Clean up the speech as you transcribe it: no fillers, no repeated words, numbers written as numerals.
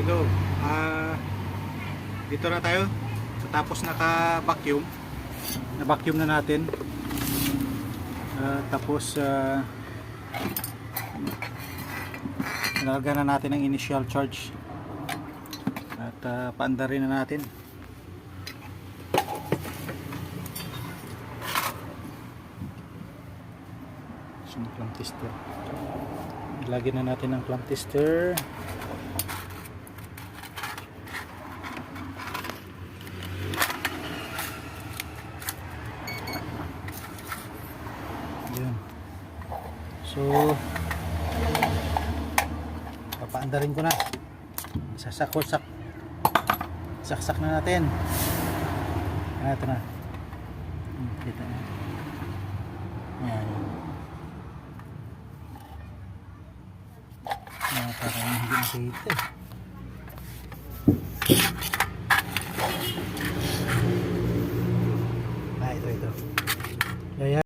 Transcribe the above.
go. Dito na tayo. Tapos naka-vacuum. Na-vacuum na natin. Tapos nalagyan na natin ang initial charge. At paandarin na natin. Yung clamp tester. Lagyan na natin ang clamp tester. Yun. So papaandarin ko na. Saksak na natin. Ito na. Kita na. Ayan. Parang hindi nakita eh. Ito. Ayan.